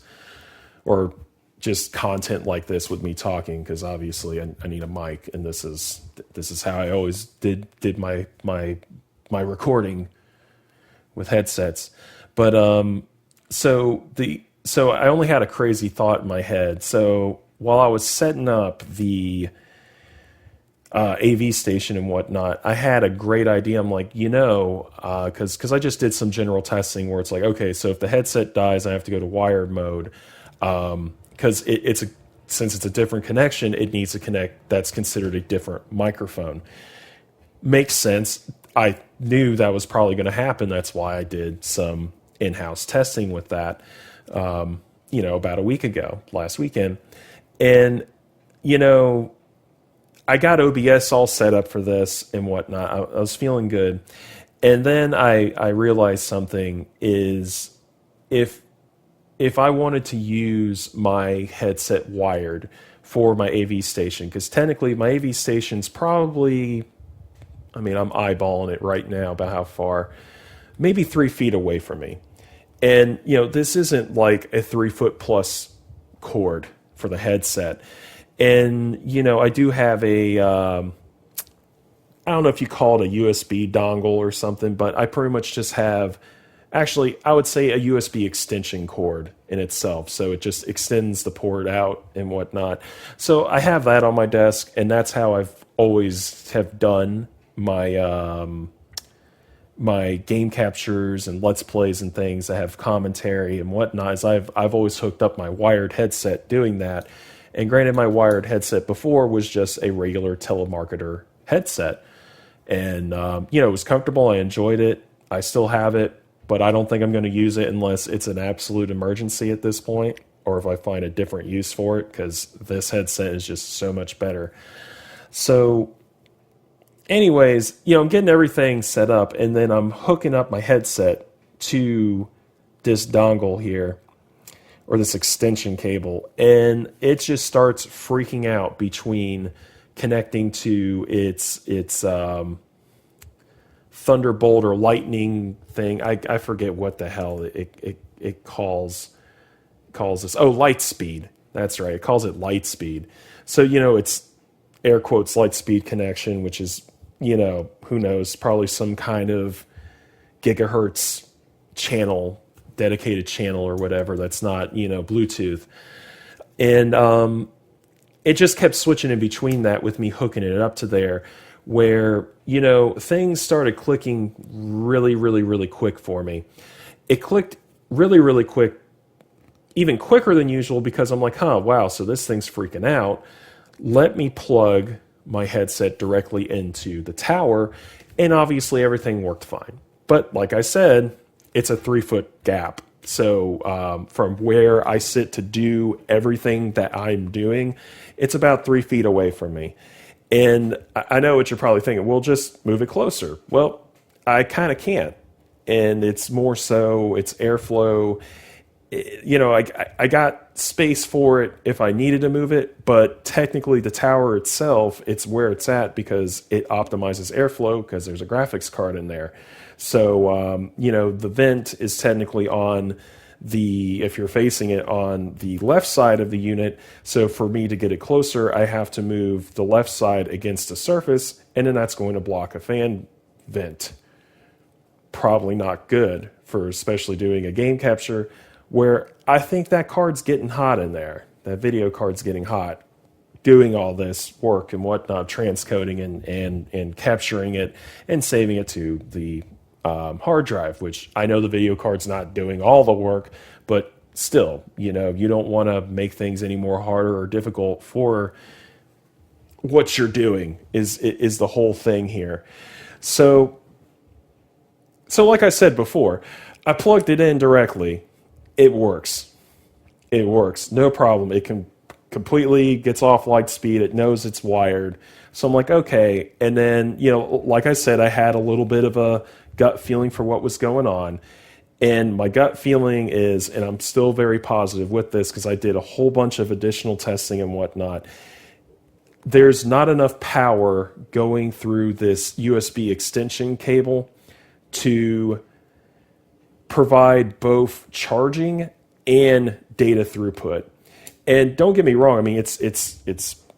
or just content like this with me talking, because obviously I need a mic, and this is how I always did my recording with headsets. But so I only had a crazy thought in my head. So while I was setting up the AV station and whatnot, I had a great idea. I'm like, because I just did some general testing where it's like, okay, so if the headset dies, I have to go to wired mode, because since it's a different connection, it needs to connect. That's considered a different microphone. Makes sense. I knew that was probably going to happen. That's why I did some in-house testing with that, about a week ago, last weekend, and I got OBS all set up for this and whatnot. I was feeling good. And then I realized something is if I wanted to use my headset wired for my AV station, because technically my AV station's probably, I'm eyeballing it right now about how far, maybe 3 feet away from me. And, this isn't like a 3-foot plus cord for the headset. And, I do have I don't know if you call it a USB dongle or something, but I pretty much just have, actually, I would say a USB extension cord in itself. So it just extends the port out and whatnot. So I have that on my desk, and that's how I've always have done my my game captures and Let's Plays and things. I have commentary and whatnot. I've always hooked up my wired headset doing that. And granted, my wired headset before was just a regular telemarketer headset. And, it was comfortable. I enjoyed it. I still have it, but I don't think I'm going to use it unless it's an absolute emergency at this point, or if I find a different use for it, because this headset is just so much better. So anyways, I'm getting everything set up, and then I'm hooking up my headset to this dongle here, or this extension cable, and it just starts freaking out between connecting to its Thunderbolt or lightning thing. I forget what the hell it calls this. Oh, light speed. That's right. It calls it light speed. So, it's air quotes light speed connection, which is, who knows, probably some kind of gigahertz channel, dedicated channel or whatever. That's not, Bluetooth. And it just kept switching in between that with me hooking it up to there, where, things started clicking really, really, really quick for me. It clicked really, really quick, even quicker than usual, because I'm like, wow, so this thing's freaking out. Let me plug my headset directly into the tower, and obviously everything worked fine. But like I said, it's a 3-foot gap. So from where I sit to do everything that I'm doing, it's about 3 feet away from me. And I know what you're probably thinking, well, just move it closer. Well, I kind of can't. And it's more so, it's airflow. I got space for it if I needed to move it, but technically the tower itself, it's where it's at because it optimizes airflow because there's a graphics card in there. So, the vent is technically on if you're facing it on the left side of the unit. So for me to get it closer, I have to move the left side against a surface, and then that's going to block a fan vent. Probably not good for especially doing a game capture where I think that card's getting hot in there. That video card's getting hot doing all this work and whatnot, transcoding and capturing it and saving it to the hard drive, which I know the video card's not doing all the work, but still, you don't want to make things any more harder or difficult for what you're doing is the whole thing here. So like I said before, I plugged it in directly. It works. It works. No problem. It can completely gets off light speed. It knows it's wired. So I'm like, okay. And then, like I said, I had a little bit of a gut feeling for what was going on. And my gut feeling is, and I'm still very positive with this because I did a whole bunch of additional testing and whatnot, there's not enough power going through this USB extension cable to provide both charging and data throughput. And don't get me wrong, I mean it's USB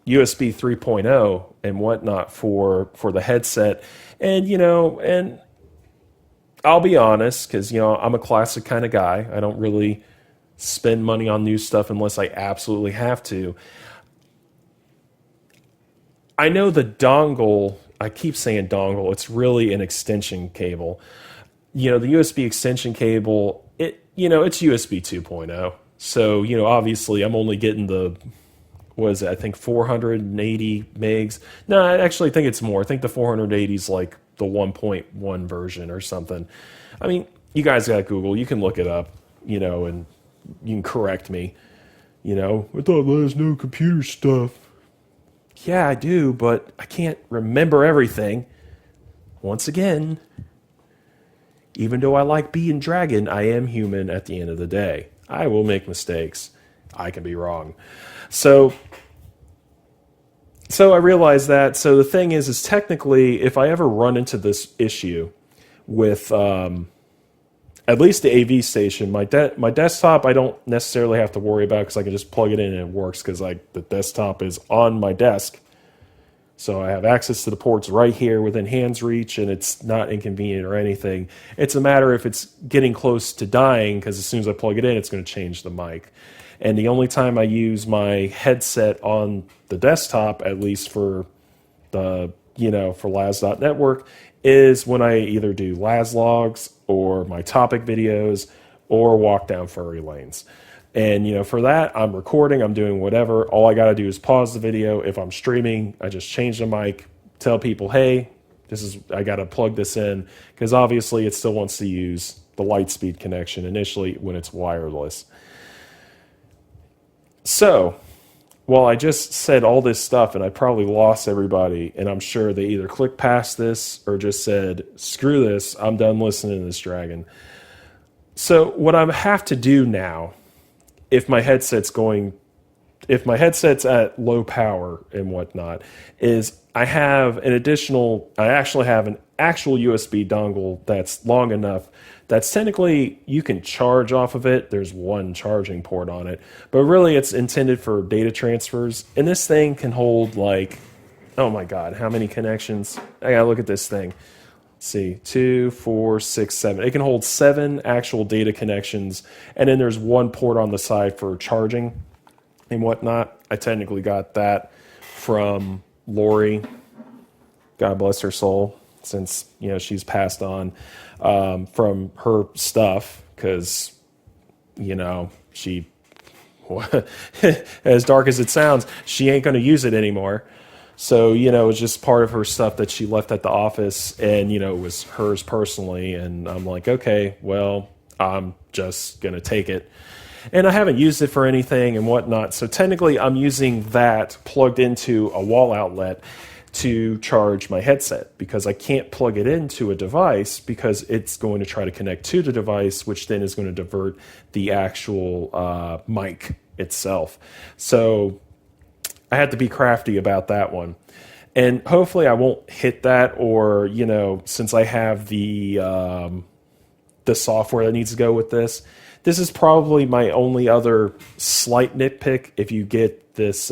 3.0 and whatnot for the headset. And and I'll be honest, because I'm a classic kind of guy. I don't really spend money on new stuff unless I absolutely have to. I know the dongle, I keep saying dongle, it's really an extension cable. The USB extension cable, it's USB 2.0. So, obviously I'm only getting I think 480 megs. No, I actually think it's more. I think the 480 is like the 1.1 version or something. I mean, you guys got Google. You can look it up, and you can correct me. I thought Lazz knew computer stuff. Yeah, I do, but I can't remember everything. Once again, even though I like being dragon, I am human at the end of the day. I will make mistakes. I can be wrong. So I realized that. So the thing is technically, if I ever run into this issue with at least the AV station, my desktop, I don't necessarily have to worry about because I can just plug it in and it works because the desktop is on my desk. So I have access to the ports right here within hand's reach, and it's not inconvenient or anything. It's a matter if it's getting close to dying, because as soon as I plug it in, it's going to change the mic. And the only time I use my headset on the desktop, at least for for Lazz.network, is when I either do Lazz Logs or my topic videos or walk down furry lanes. And, for that, I'm recording, I'm doing whatever. All I got to do is pause the video. If I'm streaming, I just change the mic, tell people, hey, I got to plug this in, because obviously it still wants to use the Lightspeed connection initially when it's wireless. So, well, I just said all this stuff and I probably lost everybody, and I'm sure they either clicked past this or just said, screw this, I'm done listening to this dragon. So what I have to do now, if my headset's at low power and whatnot, is I actually have an actual USB dongle that's long enough that's technically you can charge off of it. There's one charging port on it, but really it's intended for data transfers. And this thing can hold oh my God, how many connections? I gotta look at this thing. Let's see, 2, 4, 6, 7. It can hold 7 actual data connections, and then there's one port on the side for charging and whatnot. I technically got that from Lori, God bless her soul, since she's passed on, from her stuff, because she as dark as it sounds, she ain't going to use it anymore. So it was just part of her stuff that she left at the office, and it was hers personally. And I'm like, okay, well, I'm just going to take it. And I haven't used it for anything and whatnot. So technically I'm using that plugged into a wall outlet to charge my headset, because I can't plug it into a device because it's going to try to connect to the device, which then is going to divert the actual mic itself. So I had to be crafty about that one. And hopefully I won't hit that, or, since I have the software that needs to go with this. This is probably my only other slight nitpick if you get this.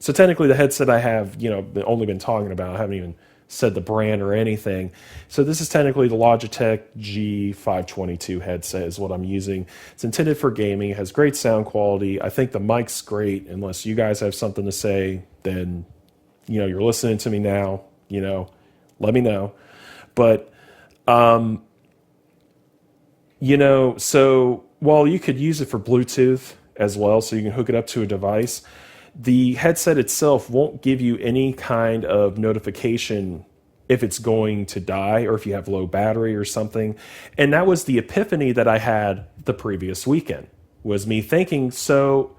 So technically the headset I have, only been talking about, I haven't even said the brand or anything. So this is technically the Logitech G522 headset is what I'm using. It's intended for gaming. It has great sound quality. I think the mic's great. Unless you guys have something to say, then, you're listening to me now, let me know. But, so while you could use it for Bluetooth as well, so you can hook it up to a device, the headset itself won't give you any kind of notification if it's going to die or if you have low battery or something. And that was the epiphany that I had the previous weekend, was me thinking, so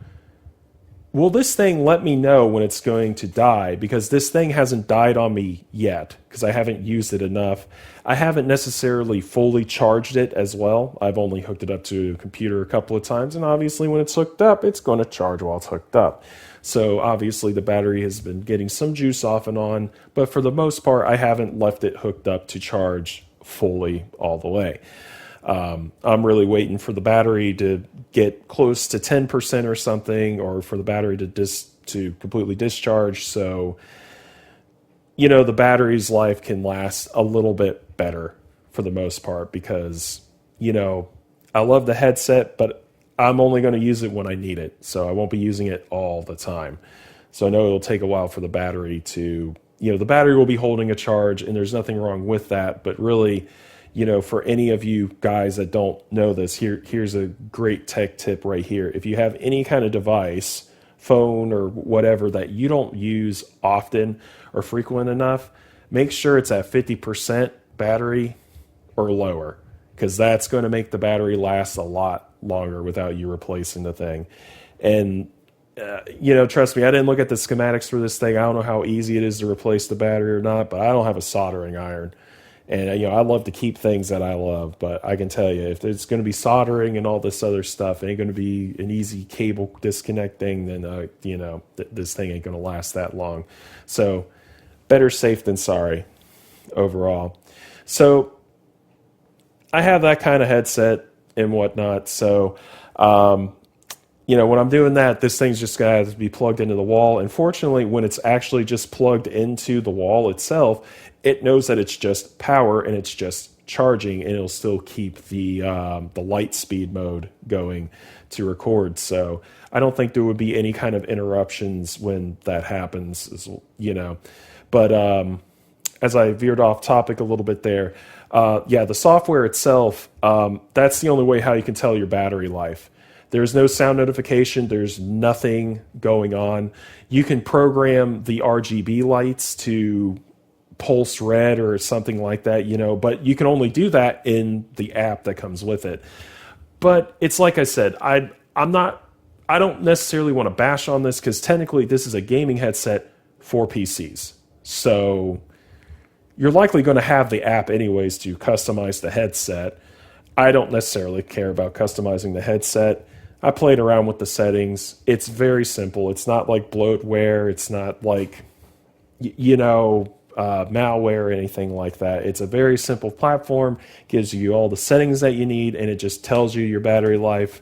will this thing let me know when it's going to die? Because this thing hasn't died on me yet, because I haven't used it enough. I haven't necessarily fully charged it as well. I've only hooked it up to a computer a couple of times, and obviously when it's hooked up, it's going to charge while it's hooked up. So obviously the battery has been getting some juice off and on, but for the most part, I haven't left it hooked up to charge fully all the way. I'm really waiting for the battery to get close to 10% or something, or for the battery to completely discharge. So, the battery's life can last a little bit better for the most part, because, I love the headset, but I'm only going to use it when I need it. So I won't be using it all the time. So I know it'll take a while for the battery to, the battery will be holding a charge, and there's nothing wrong with that. But really, for any of you guys that don't know this, here's a great tech tip right here. If you have any kind of device, phone or whatever, that you don't use often or frequent enough, make sure it's at 50% battery or lower, because that's going to make the battery last a lot longer without you replacing the thing. And trust me, I didn't look at the schematics for this thing. I don't know how easy it is to replace the battery or not, but I don't have a soldering iron. And, I love to keep things that I love, but I can tell you, if it's going to be soldering and all this other stuff, it ain't going to be an easy cable disconnect thing, then, this thing ain't going to last that long. So better safe than sorry overall. So I have that kind of headset and whatnot. So, when I'm doing that, this thing's just going to have to be plugged into the wall. And fortunately, when it's actually just plugged into the wall itself, it knows that it's just power and it's just charging, and it'll still keep the light speed mode going to record. So I don't think there would be any kind of interruptions when that happens, But as I veered off topic a little bit there, the software itself, that's the only way how you can tell your battery life. There's no sound notification. There's nothing going on. You can program the RGB lights to pulse red or something like that, but you can only do that in the app that comes with it. But it's like I said, I don't necessarily want to bash on this because technically this is a gaming headset for PCs. So you're likely going to have the app anyways to customize the headset. I don't necessarily care about customizing the headset. I played around with the settings. It's very simple. It's not like bloatware. It's not like, malware or anything like that. It's a very simple platform, gives you all the settings that you need, and it just tells you your battery life.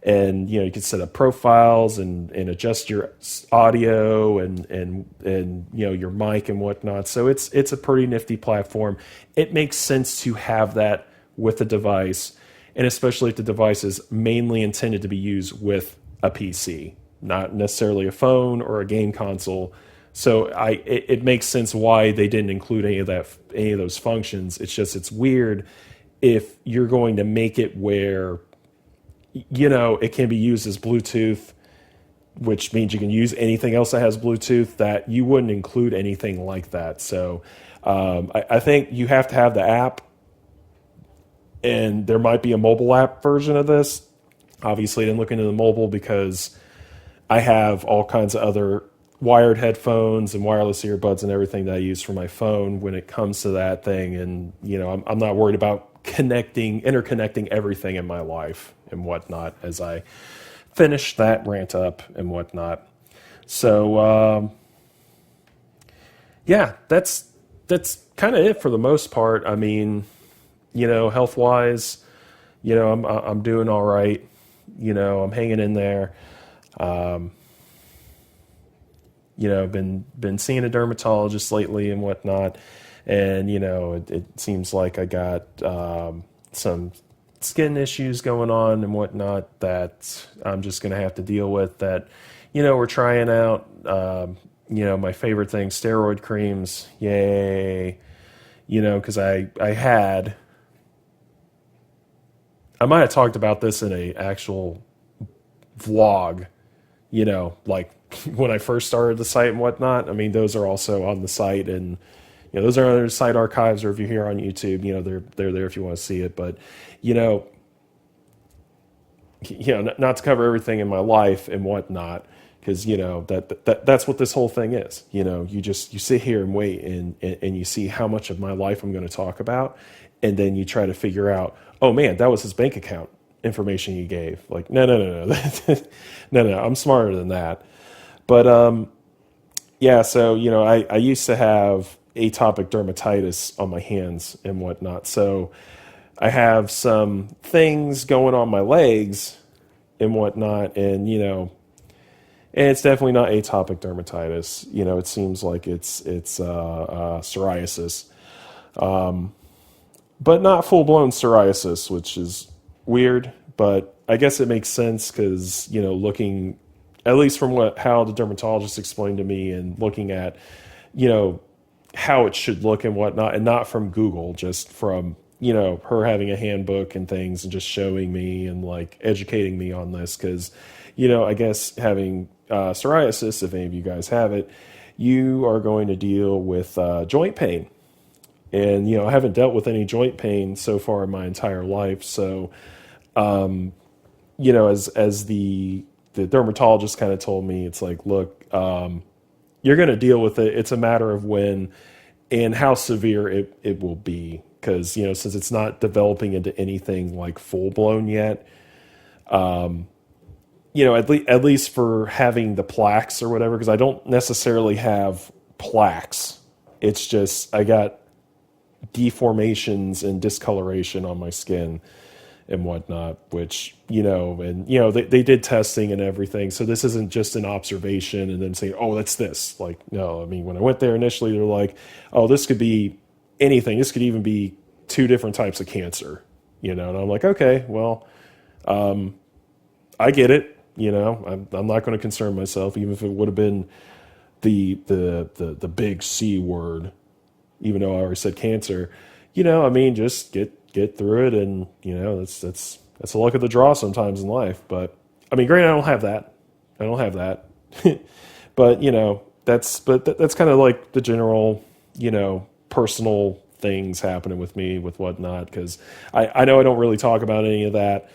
And you can set up profiles and adjust your audio and your mic and whatnot. So it's a pretty nifty platform. It makes sense to have that with the device, and especially if the device is mainly intended to be used with a PC, not necessarily a phone or a game console. So it makes sense why they didn't include any of those functions. It's weird if you're going to make it where it can be used as Bluetooth, which means you can use anything else that has Bluetooth, that you wouldn't include anything like that. So I think you have to have the app, and there might be a mobile app version of this. Obviously, I didn't look into the mobile because I have all kinds of other wired headphones and wireless earbuds and everything that I use for my phone when it comes to that thing. And, I'm not worried about interconnecting everything in my life and whatnot as I finish that rant up and whatnot. So, that's kind of it for the most part. I mean, health wise, I'm doing all right. I'm hanging in there. Been seeing a dermatologist lately and whatnot. And, it seems like I got some skin issues going on and whatnot that I'm just going to have to deal with. That, we're trying out, my favorite thing, steroid creams. Yay. Because I might have talked about this in a actual vlog, like when I first started the site and whatnot. I mean, those are also on the site, and those are on site archives, or if you're here on YouTube, they're there if you want to see it. But not to cover everything in my life and whatnot, because that's what this whole thing is. You sit here and wait and you see how much of my life I'm going to talk about, and then you try to figure out, oh man, that was his bank account information you gave. Like, no, no, I'm smarter than that. But so I used to have atopic dermatitis on my hands and whatnot. So I have some things going on my legs and whatnot, and and it's definitely not atopic dermatitis. It seems like it's psoriasis, but not full blown psoriasis, which is weird. But I guess it makes sense because looking, at least from how the dermatologist explained to me, and looking at how it should look and whatnot, and not from Google, just from her having a handbook and things and just showing me and like educating me on this. Because I guess having psoriasis, if any of you guys have it, you are going to deal with joint pain. And I haven't dealt with any joint pain so far in my entire life. So as the dermatologist kind of told me, it's like, look, you're going to deal with it. It's a matter of when and how severe it will be. Because, since it's not developing into anything like full blown yet, at least for having the plaques or whatever, because I don't necessarily have plaques. It's just, I got deformations and discoloration on my skin and whatnot, which, they did testing and everything. So this isn't just an observation and then saying, oh, that's this. Like, no, I mean, when I went there initially, they're like, oh, this could be anything. This could even be 2 different types of cancer, and I'm like, okay, well, I get it. I'm not going to concern myself, even if it would have been the big C word, even though I already said cancer. I mean, just get through it, and that's the luck of the draw sometimes in life. But I mean, granted, I don't have that. I don't have that. But, that's kind of like the general, personal things happening with me with whatnot. Because I know I don't really talk about any of that.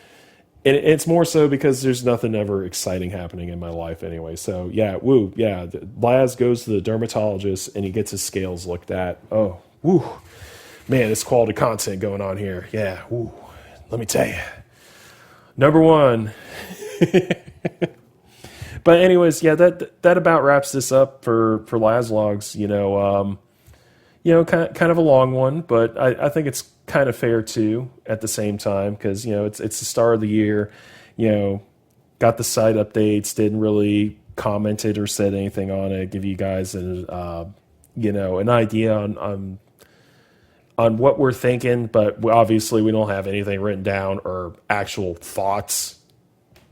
And it's more so because there's nothing ever exciting happening in my life anyway. So yeah, woo, yeah. Lazz goes to the dermatologist and he gets his scales looked at. Oh, woo, man, it's quality content going on here. Yeah, woo. Let me tell you, number one. But anyways, yeah, that about wraps this up for Lazz Logs. Kind of a long one, but I think it's kind of fair too at the same time because it's the start of the year. Got the site updates, didn't really commented or said anything on it. Give you guys an idea on what we're thinking, but obviously we don't have anything written down or actual thoughts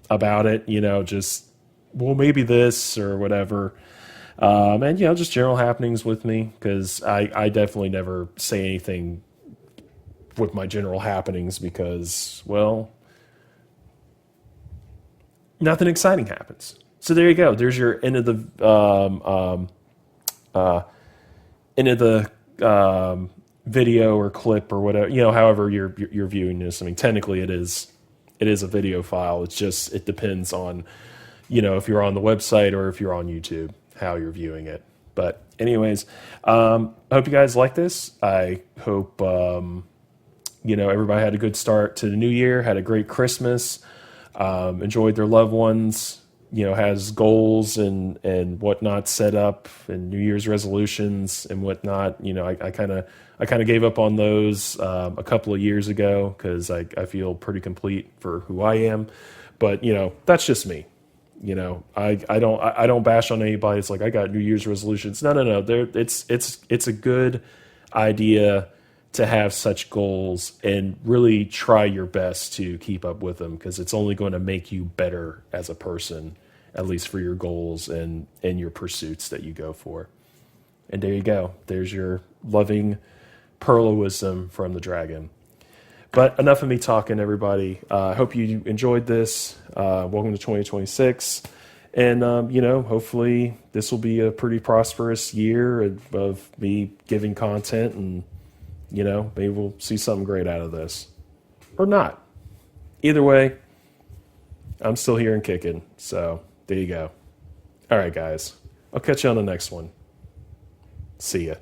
about it. Just well, maybe this or whatever. And just general happenings with me because I definitely never say anything with my general happenings because, well, nothing exciting happens. So there you go. There's your end of the video or clip or whatever. However you're viewing this. I mean, technically it is a video file. It's just it depends on if you're on the website or if you're on YouTube how you're viewing it. But anyways, I hope you guys like this. I hope everybody had a good start to the new year, had a great Christmas, enjoyed their loved ones, has goals and whatnot set up and New Year's resolutions and whatnot. I kind of gave up on those a couple of years ago because I feel pretty complete for who I am. But that's just me. I don't bash on anybody. It's like I got New Year's resolutions. No. It's a good idea to have such goals and really try your best to keep up with them because it's only going to make you better as a person, at least for your goals and your pursuits that you go for. And there you go. There's your loving pearl of wisdom from the dragon. But enough of me talking, everybody. I hope you enjoyed this. Welcome to 2026. And, hopefully this will be a pretty prosperous year of me giving content and, maybe we'll see something great out of this. Or not. Either way, I'm still here and kicking. So there you go. All right, guys. I'll catch you on the next one. See ya.